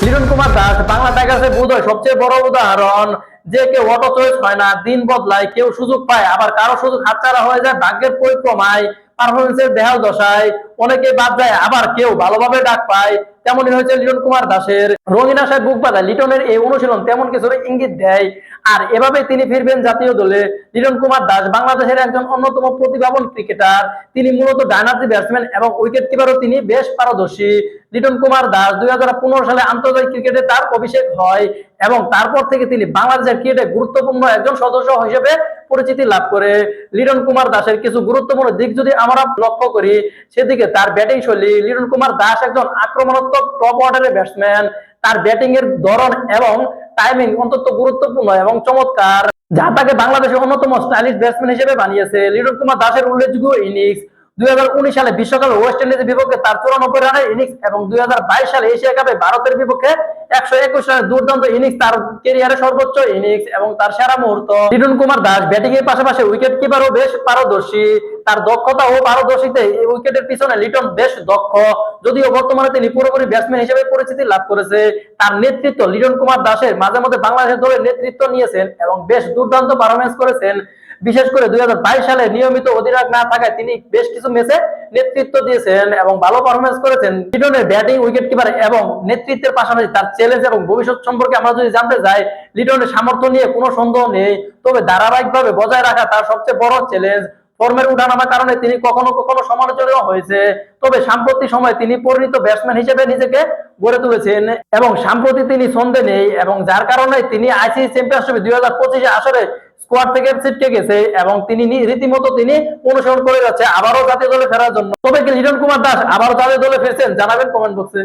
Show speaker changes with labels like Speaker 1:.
Speaker 1: লিটন কুমার দাস বাংলা টাইগার্সের বোধহয় সবচেয়ে বড় উদাহরণ। যে কেউ অটো চয়েস হয় না, দিন বদলায়, কেউ সুযোগ পায়, আবার কারো সুযোগ হাতছাড়া হয়ে যায় ভাগ্যের পরিক্রমায়, পারফরমেন্সের বেহাল দশায়। অনেকে বাদ যায়, আবার কেউ ভালোভাবে ডাক পায়। তেমনই হয়েছে লিটন কুমার দাসের। রঙিন আশায় বুক বাঁধা লিটনের এই অনুশীলন তেমন কিছু ইঙ্গিত দেয়। আর এভাবে তিনি ফিরবেন জাতীয় দলে। লিটন কুমার দাস বাংলাদেশের একজন অন্যতম প্রতিভাবান ক্রিকেটার। তিনি মূলত ডানহাতি ব্যাটসম্যান এবং উইকেট কিপারও তিনি বেশ পারদর্শী। লিটন কুমার দাস 2015 সালে আন্তর্জাতিক ক্রিকেটে তার অভিষেক হয় এবং তারপর থেকে তিনি বাংলাদেশের ক্রিকেটে গুরুত্বপূর্ণ একজন সদস্য হিসেবে পরিচিতি লাভ করে। লিটন কুমার দাসের কিছু গুরুত্বপূর্ণ দিক যদি আমরা লক্ষ্য করি, সেদিকে তার ব্যাটিং শৈলী। লিটন কুমার দাস একজন আক্রমণাত্মক টপ অর্ডারের ব্যাটসম্যান। তার ব্যাটিং এর ধরন এবং টাইমিং অত্যন্ত গুরুত্বপূর্ণ এবং চমৎকার, যা তাকে বাংলাদেশের অন্যতম স্টাইলিশ ব্যাটসম্যান হিসেবে বানিয়েছে। লিটন কুমার দাসের উল্লেখযোগ্য ইনিংস: 2019 সালে বিশ্বকাপে ওয়েস্ট ইন্ডিজের বিপক্ষে তার 94 রানের ইনিংস এবং 2022 সালে এশিয়া কাপে ভারতের বিপক্ষে 121 রানের দুর্দান্ত ইনিংস তার ক্যারিয়ারের সর্বোচ্চ ইনিংস এবং তার সেরা মুহূর্ত। লিটন কুমার দাস ব্যাটিং এর পাশাপাশি উইকেট কিপারও বেশ পারদর্শী। তার দক্ষতা ও পারদর্শিতে এই উইকেটের পিছনে লিটন বেশ দক্ষ, যদিও বর্তমানে তিনি পুরোপুরি ব্যাটসম্যান হিসেবে পরিচিতি লাভ করেছে। তার নেতৃত্ব লিটন কুমার দাসের মাঝে মধ্যে বাংলাদেশ দলের নেতৃত্ব নিয়েছেন এবং বেশ দুর্দান্ত পারফরমেন্স করেছেন। বিশেষ করে 2022 সালে নিয়মিত অধিনায়ক না থাকায় তিনি বেশ কিছু ম্যাচে নেতৃত্ব দিয়েছেন এবং ভালো পারফরমেন্স করেছেন। লিটনের ব্যাটিং, উইকেট কিপার এবং নেতৃত্বের পাশাপাশি তার চ্যালেঞ্জ এবং ভবিষ্যৎ সম্পর্কে আমরা যদি জানতে যাই, লিটনের সামর্থ্য নিয়ে কোনো সন্দেহ নেই, তবে ধারাবাহিকভাবে বজায় রাখা তার সবচেয়ে বড় চ্যালেঞ্জ। ফর্মের উঠানামার কারণে তিনি কখনো কখনো সমালোচনীয় হয়েছে, তবে সাম্প্রতি সময়ে তিনি পরিণত ব্যাটসম্যান হিসেবে নিজেকে গড়ে তুলেছেন এবং সাম্প্রতি তিনি ছন্দে নেই এবং যার কারণে তিনি আইসিসি চ্যাম্পিয়নশিপ 2025 আসরে স্কোয়াড থেকে ছিটকে গেছে এবং তিনি রীতিমতো তিনি অনুসরণ করে যাচ্ছে আবারও জাতীয় দলে ফেরার জন্য। তবে কি লিটন কুমার দাস আবারও জাতীয় দলে ফিরছেন? জানাবেন কমেন্ট বক্সে।